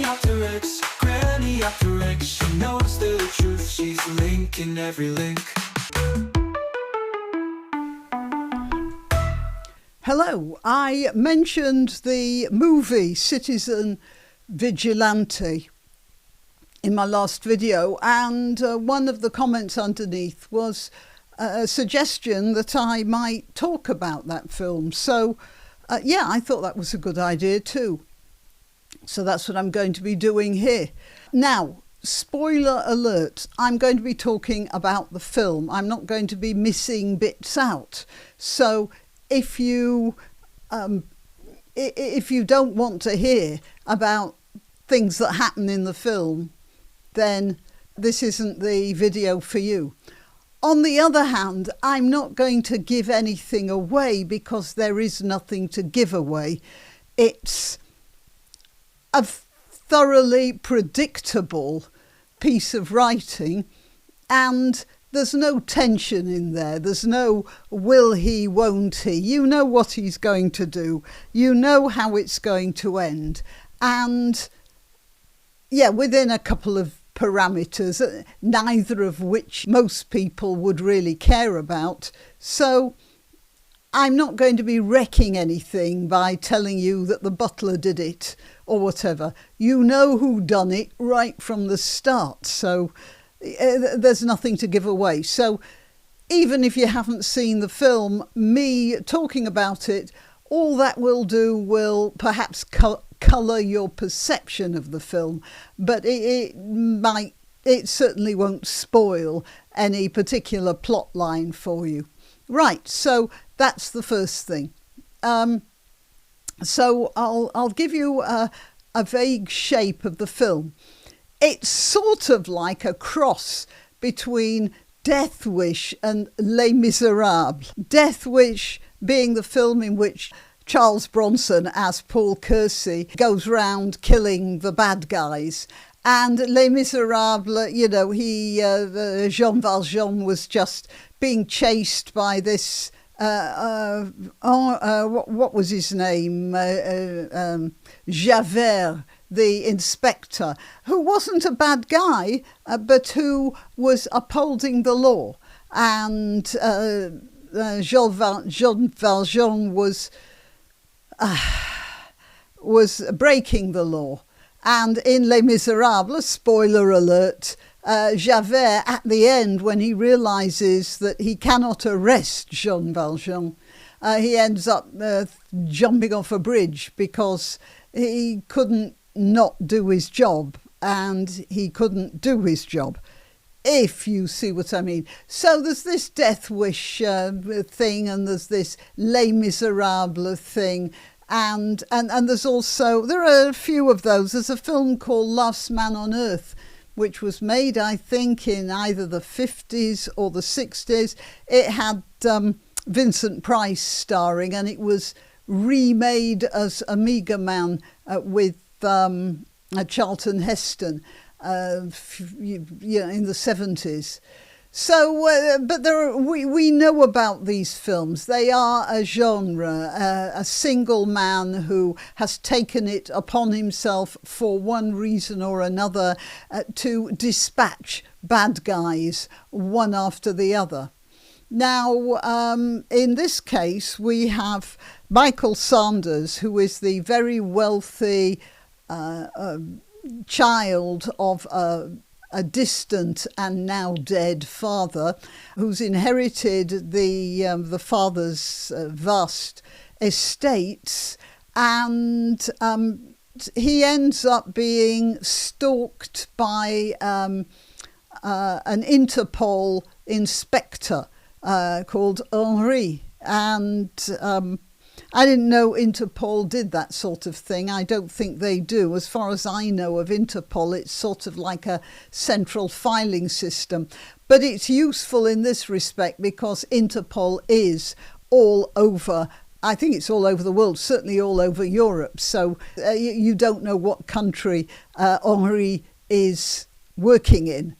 granniopteryx, she knows the truth, she's linking every link. Hello, I mentioned the movie Citizen Vigilante in my last video, and one of the comments underneath was a suggestion that I might talk about that film. So yeah, I thought that was a good idea too. So that's what I'm going to be doing here. Now, spoiler alert, I'm going to be talking about the film. I'm not going to be missing bits out. So if you don't want to hear about things that happen in the film, then this isn't the video for you. On the other hand, I'm not going to give anything away because there is nothing to give away. It's a thoroughly predictable piece of writing, and there's no tension in there. There's no will he, won't he. You know what he's going to do. You know how it's going to end. And yeah, within a couple of parameters, neither of which most people would really care about. So I'm not going to be wrecking anything by telling you that the butler did it or whatever. You know who done it right from the start. So there's nothing to give away. So even if you haven't seen the film, me talking about it, all that will do will perhaps colour your perception of the film, but it certainly won't spoil any particular plot line for you. Right, so that's the first thing. So I'll give you a vague shape of the film. It's sort of like a cross between Death Wish and Les Miserables. Death Wish being the film in which Charles Bronson, as Paul Kersey, goes round killing the bad guys. And Les Miserables, you know, Jean Valjean was just being chased by this, what was his name? Javert, the inspector, who wasn't a bad guy, but who was upholding the law. And Jean Valjean was breaking the law. And in Les Miserables, spoiler alert, Javert, at the end, when he realises that he cannot arrest Jean Valjean, he ends up jumping off a bridge because he couldn't not do his job, and he couldn't do his job, if you see what I mean. So there's this Death Wish thing, and there's this Les Miserables thing, and there's also, there are a few of those. There's a film called Last Man on Earth, which was made, I think, in either the 50s or the 60s. It had Vincent Price starring, and it was remade as Amiga Man with Charlton Heston in the 70s. So, but we know about these films. They are a genre, a single man who has taken it upon himself for one reason or another to dispatch bad guys one after the other. Now, in this case, we have Michael Sanders, who is the very wealthy child of a distant and now dead father, who's inherited the father's vast estates, and he ends up being stalked by an Interpol inspector called Henri, and I didn't know Interpol did that sort of thing. I don't think they do. As far as I know of Interpol, it's sort of like a central filing system. But it's useful in this respect because Interpol is all over. I think it's all over the world, certainly all over Europe. So you don't know what country Henri is working in.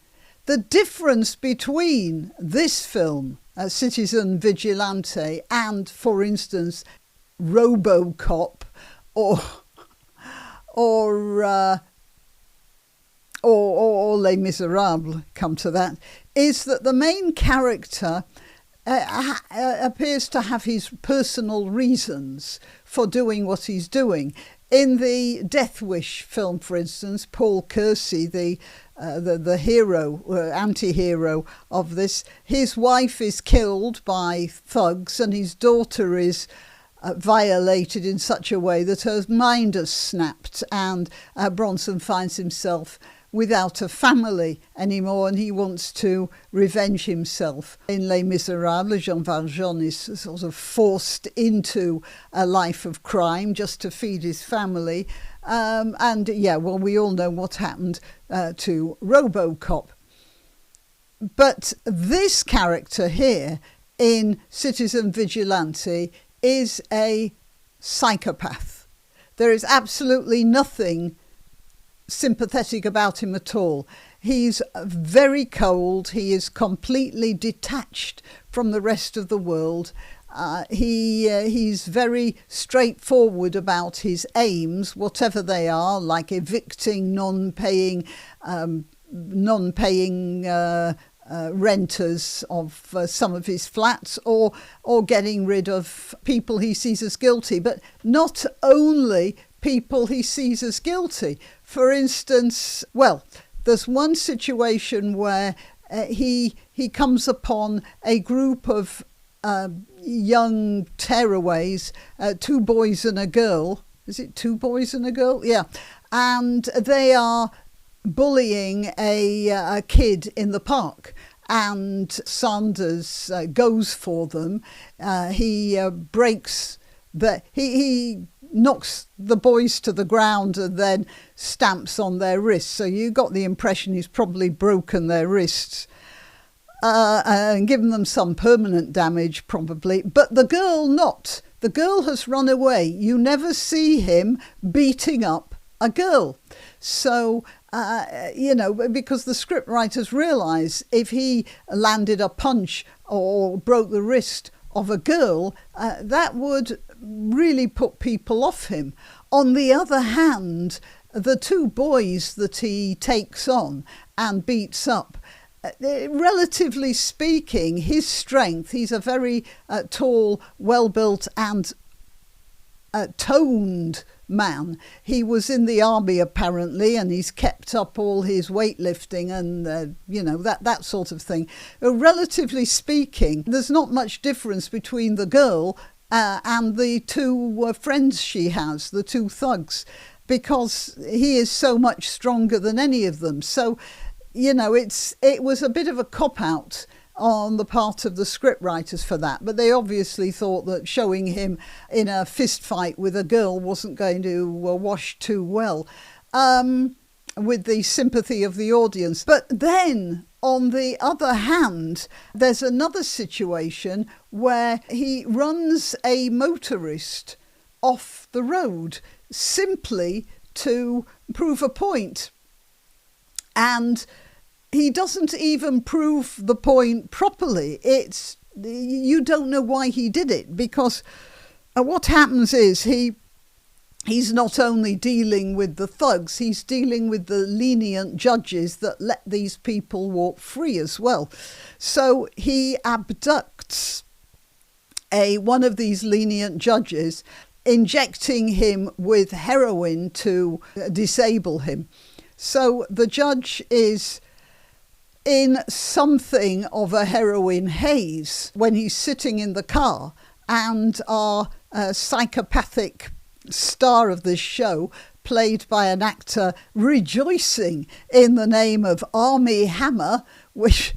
The difference between this film, Citizen Vigilante, and, for instance, RoboCop or or Les Miserables, come to that, is that the main character appears to have his personal reasons for doing what he's doing. In the Death Wish film, for instance, Paul Kersey, the hero, anti-hero of this, his wife is killed by thugs and his daughter is violated in such a way that her mind has snapped, and Bronson finds himself without a family anymore, and he wants to revenge himself. In Les Miserables, Jean Valjean is sort of forced into a life of crime just to feed his family. We all know what happened to RoboCop. But this character here in Citizen Vigilante is a psychopath. There is absolutely nothing sympathetic about him at all. He's very cold. He is completely detached from the rest of the world. He's very straightforward about his aims, whatever they are, like evicting non-paying renters of some of his flats, or getting rid of people he sees as guilty, but not only people he sees as guilty. For instance, there's one situation where he comes upon a group of young tearaways, 2 boys and a girl. Is it 2 boys and a girl? Yeah. And they are bullying a kid in the park. And Sanders goes for them. He knocks the boys to the ground and then stamps on their wrists. So you got the impression he's probably broken their wrists and given them some permanent damage probably. But the girl not. The girl has run away. You never see him beating up a girl. So, because the script writers realise if he landed a punch or broke the wrist of a girl, that would really put people off him. On the other hand, the 2 boys that he takes on and beats up, relatively speaking, his strength, he's a very tall, well-built and toned man. He was in the army apparently, and he's kept up all his weightlifting and that sort of thing. Relatively speaking, there's not much difference between the girl and the 2 friends she has, the 2 thugs, because he is so much stronger than any of them. So it was a bit of a cop-out on the part of the script writers for that, but they obviously thought that showing him in a fist fight with a girl wasn't going to wash too well with the sympathy of the audience. But then, on the other hand, there's another situation where he runs a motorist off the road simply to prove a point. And he doesn't even prove the point properly. You don't know why he did it, because what happens is he's not only dealing with the thugs, he's dealing with the lenient judges that let these people walk free as well. So he abducts one of these lenient judges, injecting him with heroin to disable him. So the judge is in something of a heroin haze when he's sitting in the car, and our psychopathic star of this show, played by an actor rejoicing in the name of Armie Hammer, which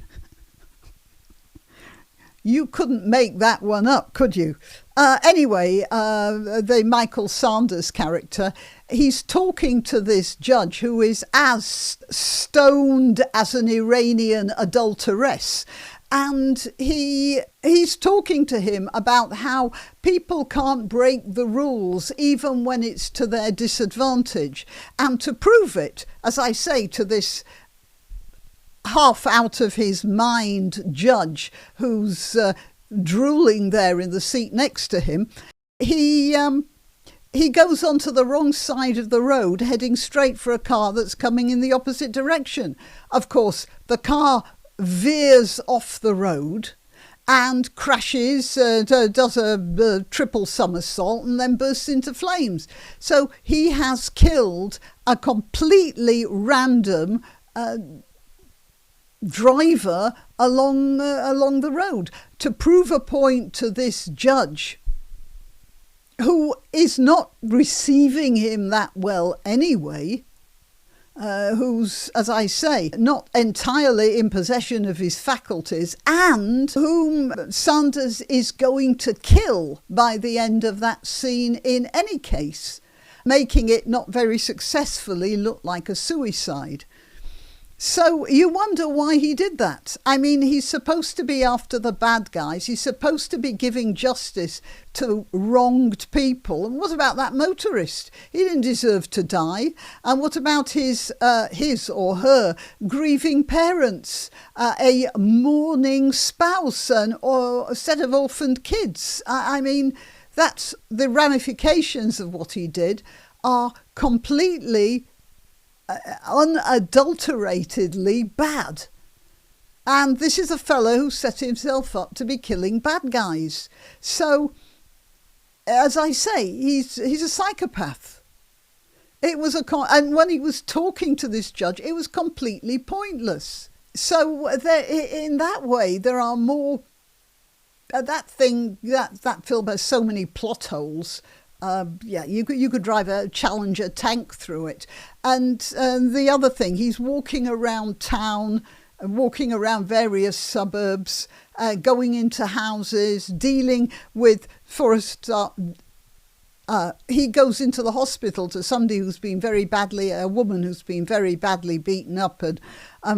you couldn't make that one up, could you? Anyway, the Michael Sanders character, he's talking to this judge who is as stoned as an Iranian adulteress. And he's talking to him about how people can't break the rules even when it's to their disadvantage. And to prove it, as I say, to this half out of his mind judge who's drooling there in the seat next to him, he he goes onto the wrong side of the road, heading straight for a car that's coming in the opposite direction. Of course, the car veers off the road and crashes, does a triple somersault and then bursts into flames. So he has killed a completely random driver along the road to prove a point to this judge, who is not receiving him that well anyway, who's, as I say, not entirely in possession of his faculties, and whom Sanders is going to kill by the end of that scene in any case, making it not very successfully look like a suicide. So you wonder why he did that. I mean, he's supposed to be after the bad guys. He's supposed to be giving justice to wronged people. And what about that motorist? He didn't deserve to die. And what about his or her grieving parents, a mourning spouse, or a set of orphaned kids? I mean, that's the ramifications of what he did are completely unadulteratedly bad. And this is a fellow who set himself up to be killing bad guys. So, as I say, he's a psychopath. It was and when he was talking to this judge, it was completely pointless. So in that way, there are more. That film has so many plot holes. You could drive a Challenger tank through it. And the other thing, he's walking around town, walking around various suburbs, going into houses, dealing with, for a start, he goes into the hospital to somebody who's been a woman who's been very badly beaten up and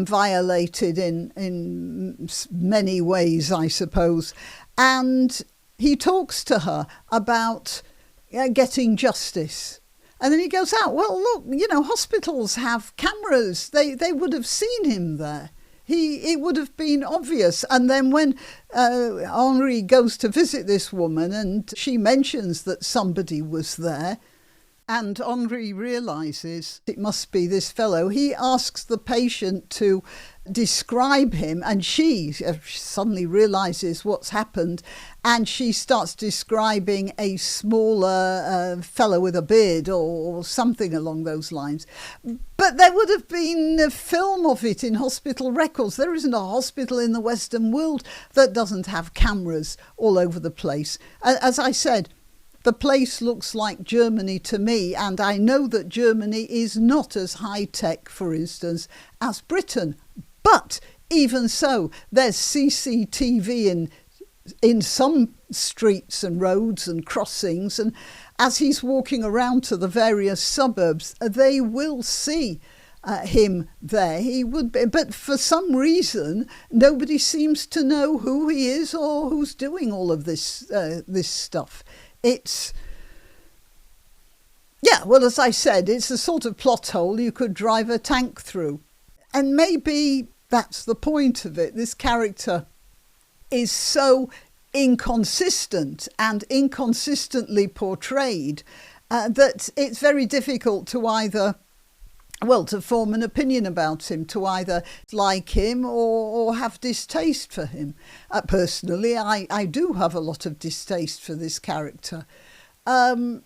violated in many ways, I suppose. And he talks to her about getting justice. And then he goes out. Well, look, hospitals have cameras. They would have seen him there. It would have been obvious. And then when Henri goes to visit this woman and she mentions that somebody was there, and Henri realises it must be this fellow, he asks the patient to describe him, and she suddenly realises what's happened, and she starts describing a smaller fellow with a beard or something along those lines. But there would have been a film of it in hospital records. There isn't a hospital in the Western world that doesn't have cameras all over the place. As I said, the place looks like Germany to me, and I know that Germany is not as high-tech, for instance, as Britain. But even so, there's CCTV in some streets and roads and crossings, and as he's walking around to the various suburbs, they will see him there. He would be, but for some reason, nobody seems to know who he is or who's doing all of this stuff. It's, as I said, it's a sort of plot hole you could drive a tank through. And maybe that's the point of it. This character is so inconsistent and inconsistently portrayed that it's very difficult to to form an opinion about him, to either like him or have distaste for him. Personally, I do have a lot of distaste for this character. What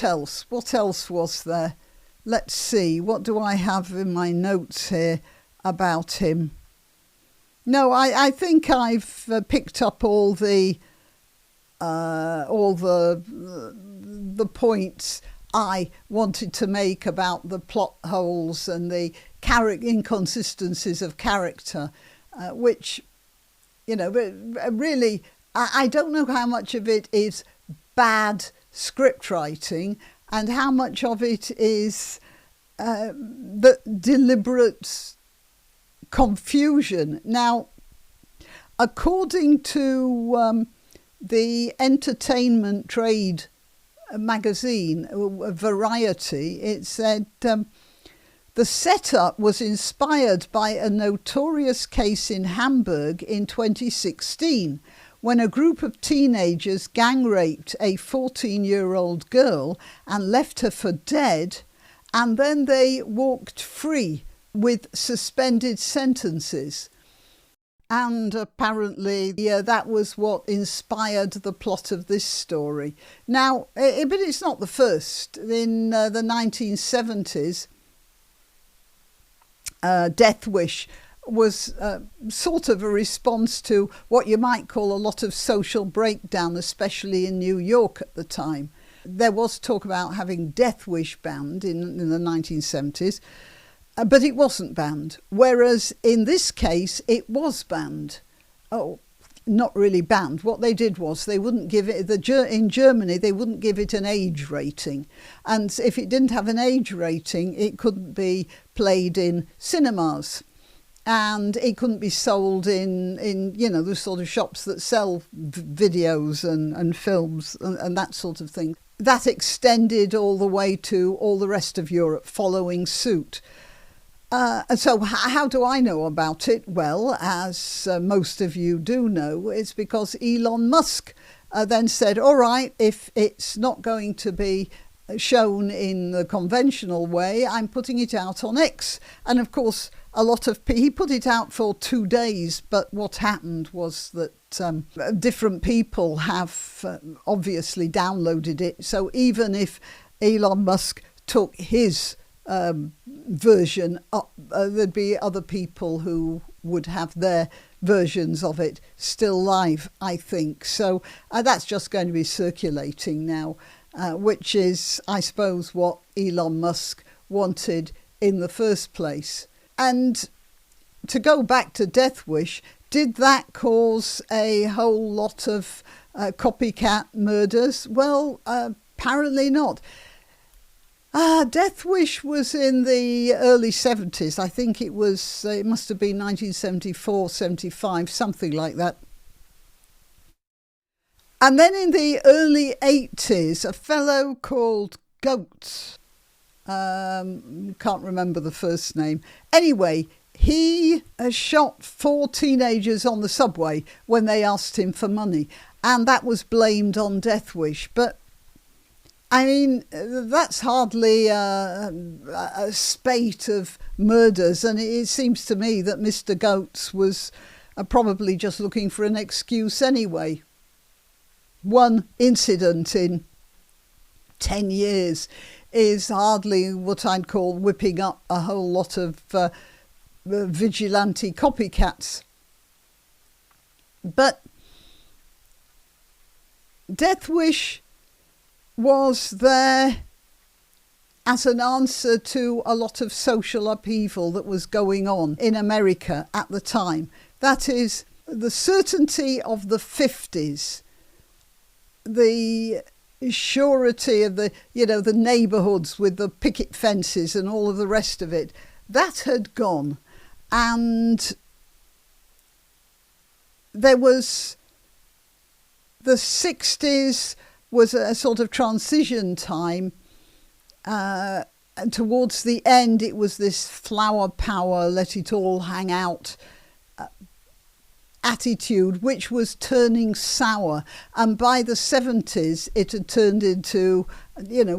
else? What else was there? Let's see. What do I have in my notes here about him? No, I think I've picked up all the points I wanted to make about the plot holes and the inconsistencies of character, which, really, I don't know how much of it is bad script writing and how much of it is the deliberate confusion. Now, according to the entertainment trade magazine, Variety, it said the setup was inspired by a notorious case in Hamburg in 2016 when a group of teenagers gang raped a 14-year-old girl and left her for dead, and then they walked free with suspended sentences. And apparently, that was what inspired the plot of this story. Now, but it's not the first. In the 1970s, Death Wish was sort of a response to what you might call a lot of social breakdown, especially in New York at the time. There was talk about having Death Wish banned in the 1970s. But it wasn't banned, whereas in this case it was banned. Oh, not really banned. What they did was they wouldn't give it, in Germany, they wouldn't give it an age rating. And if it didn't have an age rating, it couldn't be played in cinemas. And it couldn't be sold in the sort of shops that sell videos and films and that sort of thing. That extended all the way to all the rest of Europe following suit. So how do I know about it? Well, as most of you do know, it's because Elon Musk then said, all right, if it's not going to be shown in the conventional way, I'm putting it out on X. And of course, he put it out for 2 days, but what happened was that different people have obviously downloaded it. So even if Elon Musk took his version up, there'd be other people who would have their versions of it still live, I think. So that's just going to be circulating now, which is, I suppose, what Elon Musk wanted in the first place. And to go back to Death Wish, did that cause a whole lot of copycat murders? Well, apparently not. Death Wish was in the early 70s. I think it must have been 1974, 75, something like that. And then in the early 80s, a fellow called Goetz, can't remember the first name. Anyway, he shot 4 teenagers on the subway when they asked him for money. And that was blamed on Death Wish. But I mean, that's hardly a spate of murders, and it seems to me that Mr. Goetz was probably just looking for an excuse anyway. One incident in 10 years is hardly what I'd call whipping up a whole lot of vigilante copycats. But Death Wish was there as an answer to a lot of social upheaval that was going on in America at the time. That is, the certainty of the 50s, the surety of the neighbourhoods with the picket fences and all of the rest of it, that had gone. And there was the 60s was a sort of transition time. And towards the end, it was this flower power, let it all hang out attitude, which was turning sour. And by the 70s, it had turned into,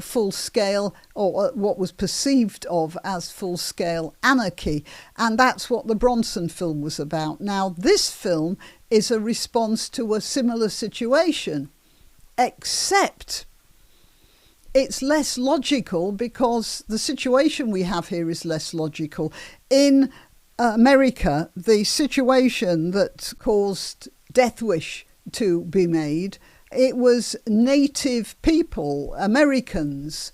full-scale, or what was perceived of as full-scale anarchy. And that's what the Bronson film was about. Now, this film is a response to a similar situation, except it's less logical because the situation we have here is less logical. In America, the situation that caused Death Wish to be made, it was native people, Americans,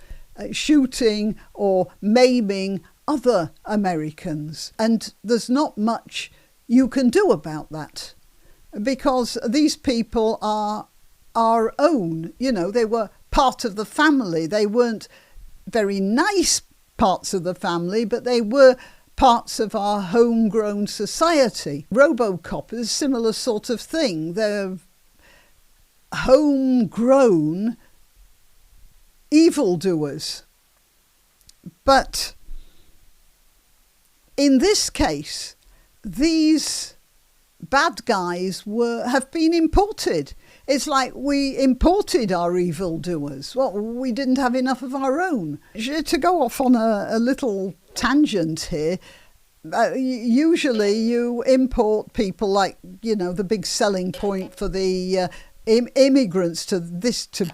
shooting or maiming other Americans. And there's not much you can do about that because these people are our own. They were part of the family. They weren't very nice parts of the family, but they were parts of our homegrown society. RoboCop is a similar sort of thing. They're homegrown evildoers. But in this case, these bad guys have been imported. It's like we imported our evildoers. Well, we didn't have enough of our own. To go off on a little tangent here, usually you import people like, the big selling point for the immigrants to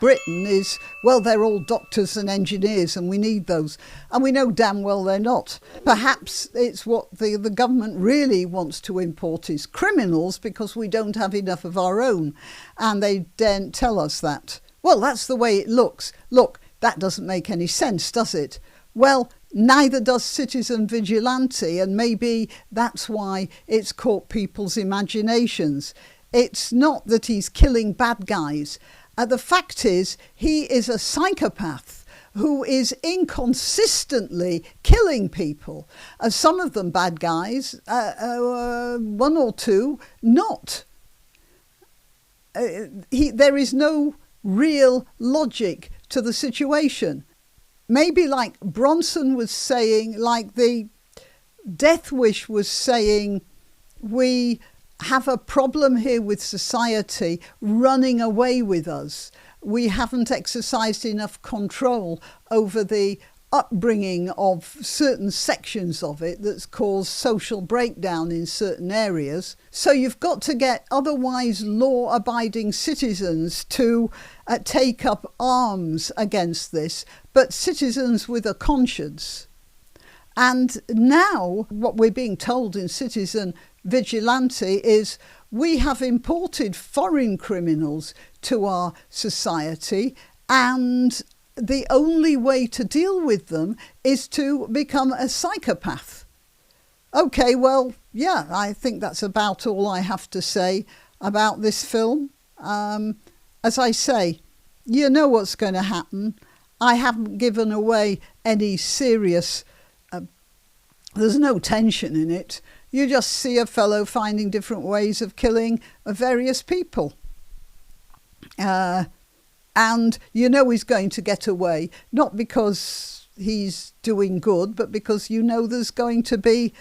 Britain is, well, they're all doctors and engineers and we need those. And we know damn well they're not. Perhaps it's what the government really wants to import is criminals because we don't have enough of our own. And they daren't tell us that. Well, that's the way it looks. Look, that doesn't make any sense, does it? Well, neither does Citizen Vigilante, and maybe that's why it's caught people's imaginations. It's not that he's killing bad guys. The fact is, he is a psychopath who is inconsistently killing people. Some of them bad guys, one or two not. There is no real logic to the situation. Maybe like Bronson was saying, like the Death Wish was saying, we have a problem here with society running away with us. We haven't exercised enough control over the upbringing of certain sections of it that's caused social breakdown in certain areas. So you've got to get otherwise law-abiding citizens to take up arms against this, but citizens with a conscience. And now what we're being told in Citizen Vigilante is we have imported foreign criminals to our society, and the only way to deal with them is to become a psychopath. Okay, well, yeah, I think that's about all I have to say about this film. As I say, you know what's going to happen. I haven't given away any serious... there's no tension in it. You just see a fellow finding different ways of killing various people. And you know he's going to get away, not because he's doing good, but because you know there's going to be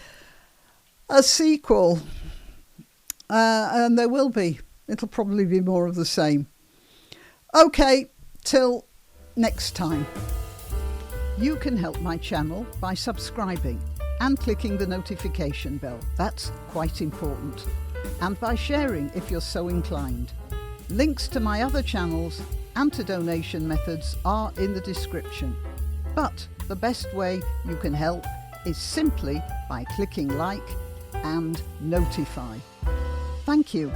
a sequel. And there will be. It'll probably be more of the same. Okay, till next time. You can help my channel by subscribing and clicking the notification bell. That's quite important. And by sharing if you're so inclined. Links to my other channels and to donation methods are in the description. But the best way you can help is simply by clicking like and notify. Thank you.